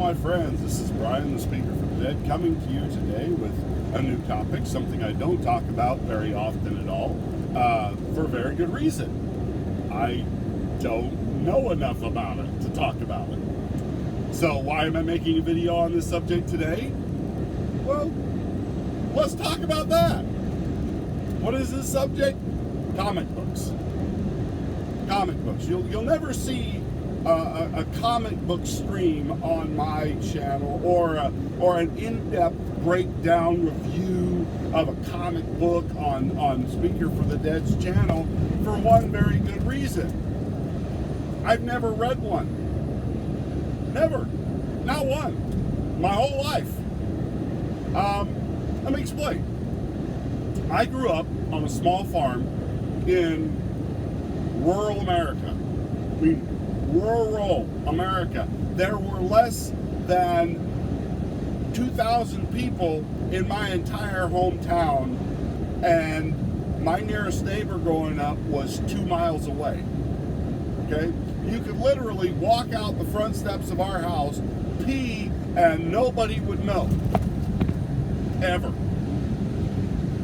my friends, this is Brian, the speaker for the dead, coming to you today with a new topic, something I don't talk about very often at all, for a very good reason. I don't know enough about it to talk about it. So why am I making a video on this subject today? Well, let's talk about that. What is this subject? Comic books. Comic books. You'll never see a comic book stream on my channel or an in-depth breakdown review of a comic book on Speaker for the Dead's channel for one very good reason. I've never read one. Never. Not one. My whole life. Let me explain. I grew up on a small farm in rural America. I mean, rural America. There were less than 2,000 people in my entire hometown, and my nearest neighbor growing up was 2 miles away. Okay? You could literally walk out the front steps of our house, pee, and nobody would know. Ever.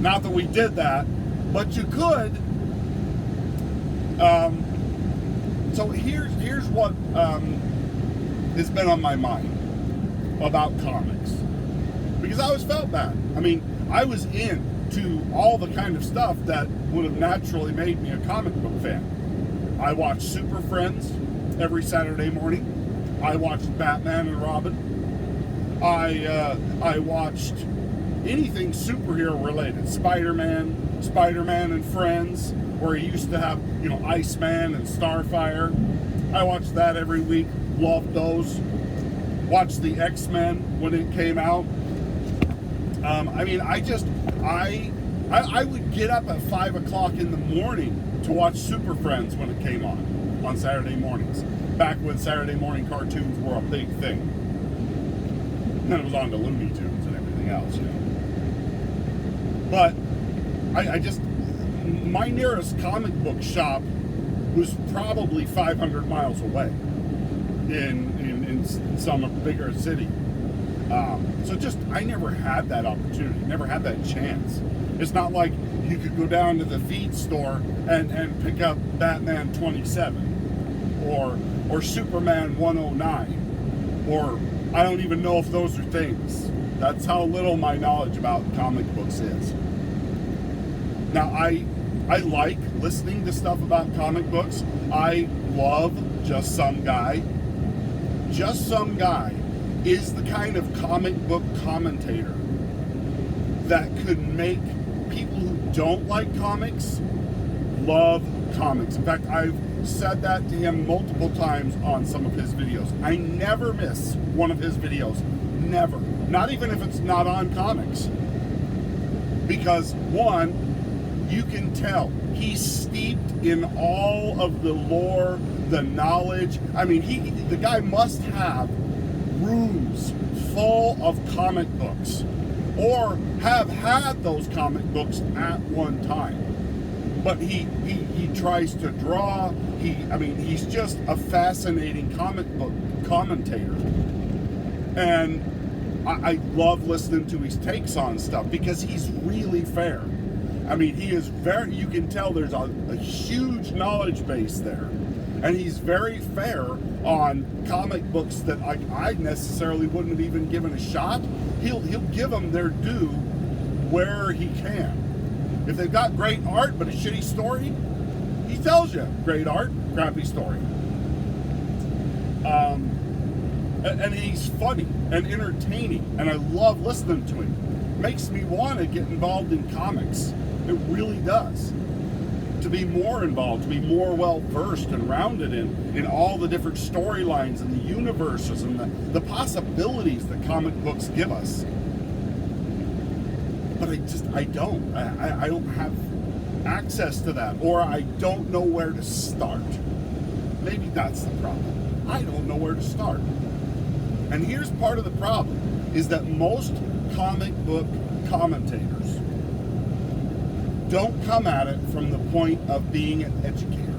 Not that we did that, but you could. So here's what has been on my mind about comics. Because I always felt bad. I mean, I was into all the kind of stuff that would have naturally made me a comic book fan. I watched Super Friends every Saturday morning. I watched Batman and Robin. I watched anything superhero related. Spider-Man and Friends, where he used to have, Iceman and Starfire. I watched that every week. Loved those. Watched the X-Men when it came out. I would get up at 5 o'clock in the morning to watch Super Friends when it came on Saturday mornings. Back when Saturday morning cartoons were a big thing. And then it was on to Looney Tunes and everything else, But my nearest comic book shop was probably 500 miles away in some bigger city. I never had that opportunity, never had that chance. It's not like you could go down to the feed store and pick up Batman 27 or Superman 109, or I don't even know if those are things. That's how little my knowledge about comic books is. Now, I like listening to stuff about comic books. I love Just Some Guy. Just Some Guy is the kind of comic book commentator that could make people who don't like comics love comics. In fact, I've said that to him multiple times on some of his videos. I never miss one of his videos. Never. Not even if it's not on comics. Because, one, you can tell he's steeped in all of the lore, the knowledge. I mean, the guy must have rooms full of comic books, or have had those comic books at one time. But he tries to draw. He's just a fascinating comic book commentator, and I love listening to his takes on stuff because he's really fair. I mean, he is you can tell there's a huge knowledge base there. And he's very fair on comic books that I necessarily wouldn't have even given a shot. He'll give them their due where he can. If they've got great art but a shitty story, he tells you, great art, crappy story. And he's funny and entertaining, and I love listening to him. Makes me want to get involved in comics. It really does. To be more involved, to be more well-versed and rounded in all the different storylines and the universes and the possibilities that comic books give us. But I don't have access to that, or I don't know where to start. Maybe that's the problem. I don't know where to start. And here's part of the problem, is that most comic book commentators don't come at it from the point of being an educator.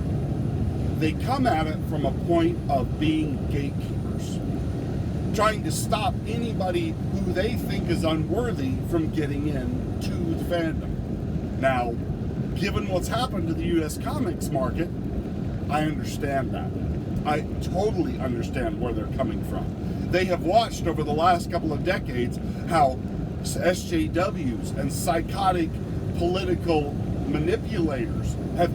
They come at it from a point of being gatekeepers. trying to stop anybody who they think is unworthy from getting into the fandom. Now, given what's happened to the U.S. comics market, I understand that. I totally understand where they're coming from. They have watched over the last couple of decades how SJWs and psychotic political manipulators have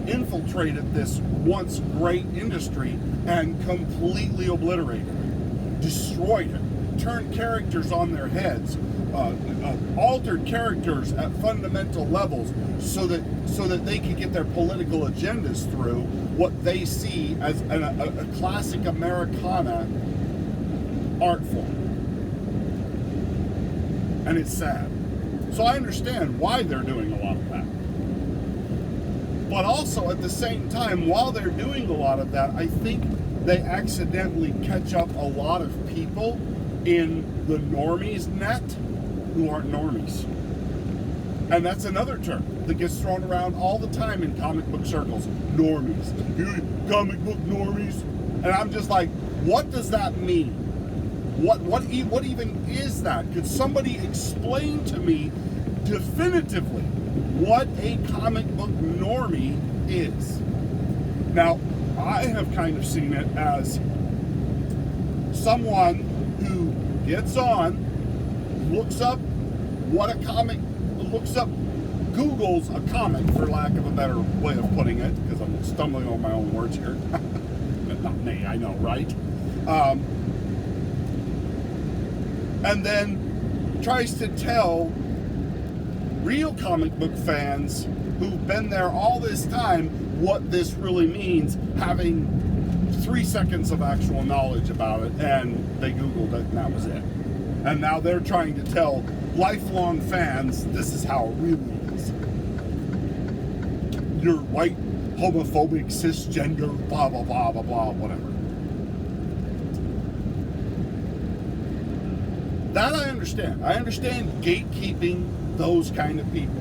infiltrated this once great industry and completely obliterated it, destroyed it, turned characters on their heads, altered characters at fundamental levels so that they can get their political agendas through what they see as a classic Americana art form. And it's sad. So I understand why they're doing a lot of that. But also at the same time, while they're doing a lot of that, I think they accidentally catch up a lot of people in the normies net who aren't normies. And that's another term that gets thrown around all the time in comic book circles. Normies. Comic book normies. And I'm just like, what does that mean? What even is that? Could somebody explain to me definitively what a comic book normie is? Now, I have kind of seen it as someone who gets on, looks up Googles a comic, for lack of a better way of putting it, because I'm stumbling on my own words here. Not me, I know, right? And then tries to tell real comic book fans who've been there all this time what this really means, having 3 seconds of actual knowledge about it, and they Googled it and that was it. And now they're trying to tell lifelong fans this is how it really is. You're white, homophobic, cisgender, blah, blah, blah, blah, blah, whatever. That I understand. I understand gatekeeping those kind of people.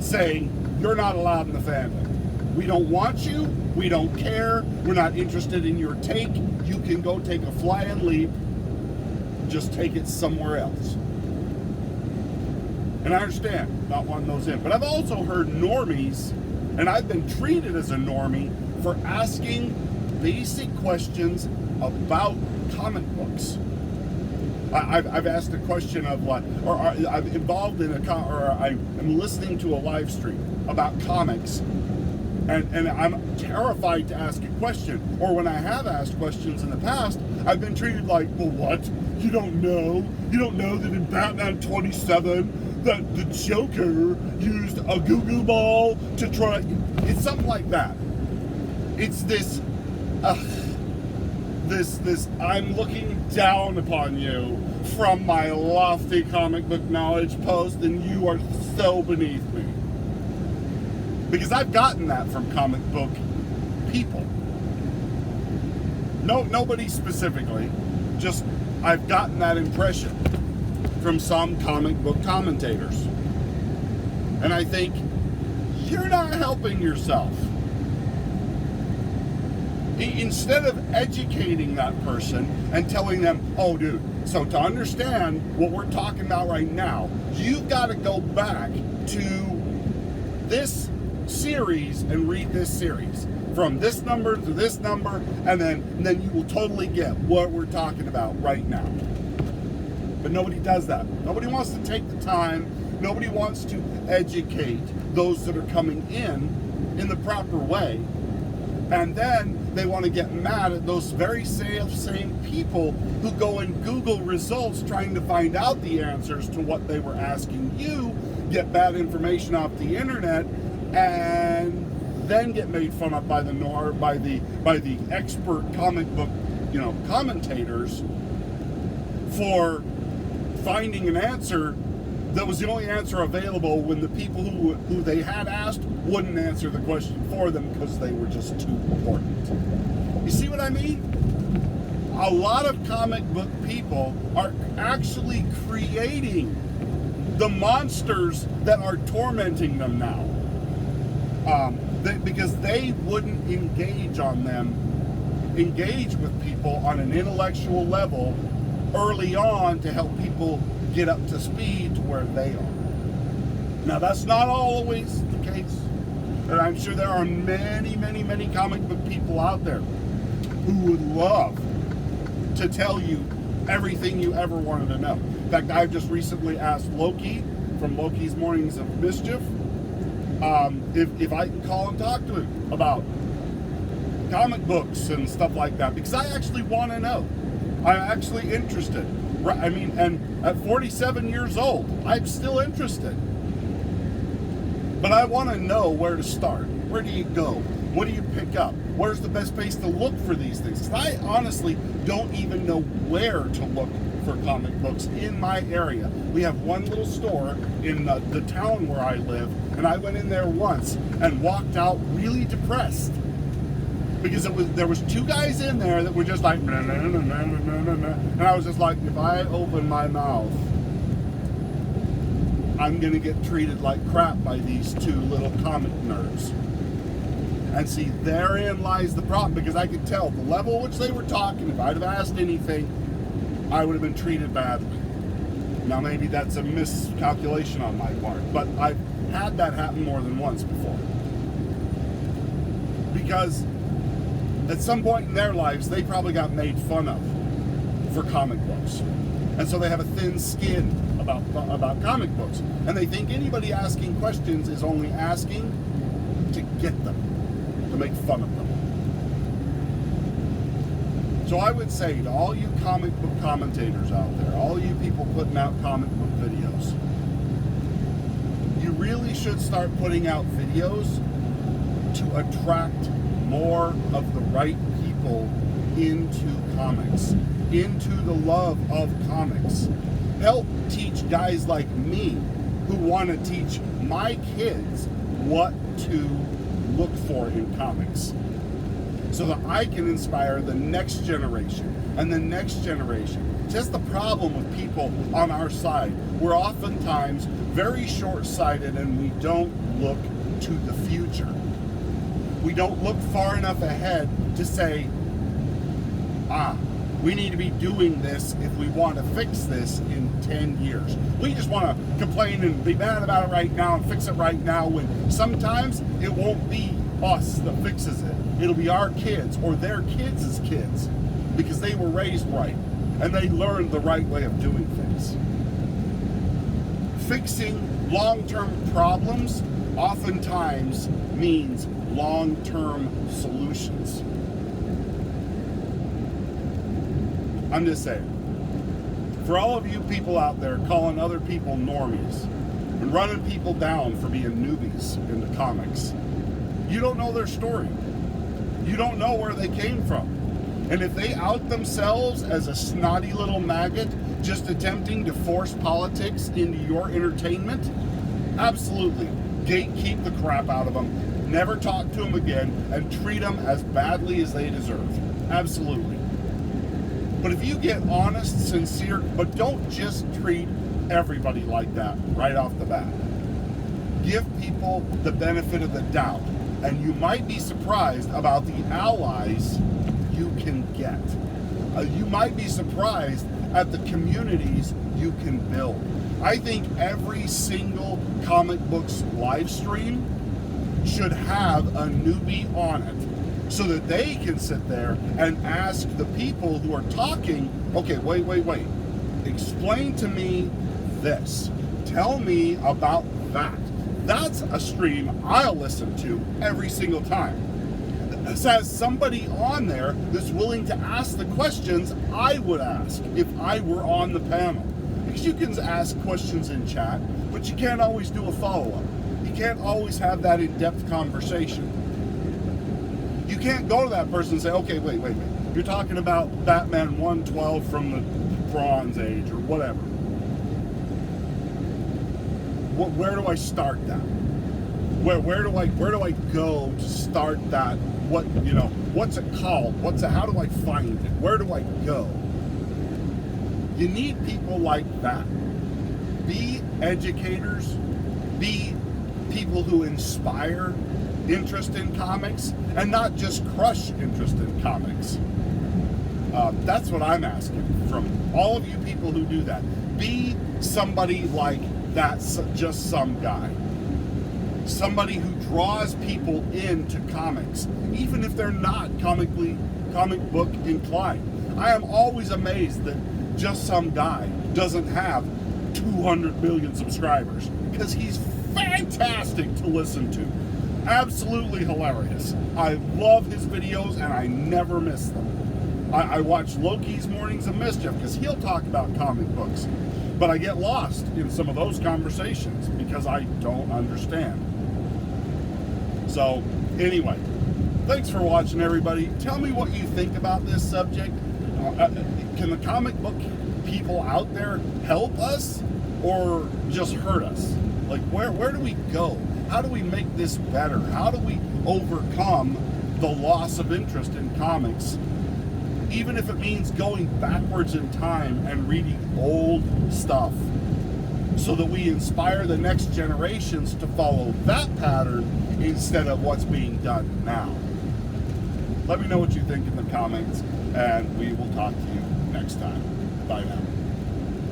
Saying, you're not allowed in the fandom. We don't want you. We don't care. We're not interested in your take. You can go take a fly and leap. Just take it somewhere else. And I understand not wanting those in. But I've also heard normies, and I've been treated as a normie for asking basic questions about comic books. I've asked a question of what, or I'm involved in I'm listening to a live stream about comics, and I'm terrified to ask a question. Or when I have asked questions in the past, I've been treated like, well, what? You don't know? You don't know that in Batman 27, that the Joker used a goo-goo ball to try? It's something like that. It's this I'm looking down upon you from my lofty comic book knowledge post, and you are so beneath me. Because I've gotten that from comic book people. No, nobody specifically, just I've gotten that impression from some comic book commentators. And I think, you're not helping yourself. Instead of educating that person and telling them, oh dude, so to understand what we're talking about right now, you've got to go back to this series and read this series from this number to this number, and then you will totally get what we're talking about right now. But nobody does that. Nobody wants to take the time. Nobody wants to educate those that are coming in the proper way. And then they want to get mad at those very same people who go and Google results trying to find out the answers to what they were asking you, get bad information off the internet, and then get made fun of by the expert comic book, commentators for finding an answer that was the only answer available when the people who they had asked wouldn't answer the question for them because they were just too important. You see what I mean? A lot of comic book people are actually creating the monsters that are tormenting them now. Because they wouldn't engage on them engage with people on an intellectual level early on to help people get up to speed to where they are. Now, that's not always the case, and I'm sure there are many, many, many comic book people out there who would love to tell you everything you ever wanted to know. In fact, I've just recently asked Loki from Loki's Mornings of Mischief if I can call and talk to him about comic books and stuff like that, because I actually want to know. I'm actually interested. I mean, and at 47 years old, I'm still interested. But I want to know where to start. Where do you go? What do you pick up? Where's the best place to look for these things? 'Cause I honestly don't even know where to look for comic books in my area. We have one little store in the town where I live, and I went in there once and walked out really depressed. Because there was two guys in there that were just like, nah, nah, nah, nah, nah, nah, nah. And I was just like, if I open my mouth, I'm gonna get treated like crap by these two little comic nerds. And see, therein lies the problem, because I could tell the level which they were talking. If I'd have asked anything, I would have been treated badly. Now maybe that's a miscalculation on my part, but I've had that happen more than once before. Because at some point in their lives, they probably got made fun of for comic books. And so they have a thin skin about comic books. And they think anybody asking questions is only asking to get them, to make fun of them. So I would say to all you comic book commentators out there, all you people putting out comic book videos, you really should start putting out videos to attract more of the right people into comics, into the love of comics. Help teach guys like me who want to teach my kids what to look for in comics, so that I can inspire the next generation and the next generation. Just the problem with people on our side, we're oftentimes very short-sighted and we don't look to the future. We don't look far enough ahead to say, we need to be doing this if we want to fix this in 10 years. We just want to complain and be mad about it right now and fix it right now, when sometimes it won't be us that fixes it. It'll be our kids or their kids' kids, because they were raised right and they learned the right way of doing things. Fixing long-term problems oftentimes means long-term solutions. I'm just saying, for all of you people out there calling other people normies and running people down for being newbies into comics, you don't know their story. You don't know where they came from. And if they out themselves as a snotty little maggot just attempting to force politics into your entertainment, absolutely gatekeep the crap out of them, never talk to them again, and treat them as badly as they deserve. Absolutely. But if you get honest, sincere, but don't just treat everybody like that right off the bat. Give people the benefit of the doubt, and you might be surprised about the allies you can get. You might be surprised at the communities you can build. I think every single comic books live stream should have a newbie on it, so that they can sit there and ask the people who are talking, okay, wait. Explain to me this. Tell me about that. That's a stream I'll listen to every single time. It says somebody on there that's willing to ask the questions I would ask if I were on the panel. Because you can ask questions in chat, but you can't always do a follow-up. You can't always have that in-depth conversation. You can't go to that person and say, okay, wait. You're talking about Batman 112 from the Bronze Age or whatever. Where do I start that? Where do I go to start that? What's it called? How do I find it? Where do I go? You need people like that. Be educators, be people who inspire, interest in comics and not just crush interest in comics. That's what I'm asking from all of you people who do that. Be somebody like that, just some guy. Somebody who draws people into comics, even if they're not comic book inclined. I am always amazed that just some guy doesn't have 200 million subscribers, because he's fantastic to listen to. Absolutely hilarious. I love his videos and I never miss them. I watch Loki's Mornings of Mischief because he'll talk about comic books, but I get lost in some of those conversations because I don't understand. So anyway, thanks for watching, everybody. Tell me what you think about this subject. Can the comic book people out there help us or just hurt us? Like, where do we go? How do we make this better? How do we overcome the loss of interest in comics, even if it means going backwards in time and reading old stuff, so that we inspire the next generations to follow that pattern instead of what's being done now? Let me know what you think in the comments, and we will talk to you next time. Bye now.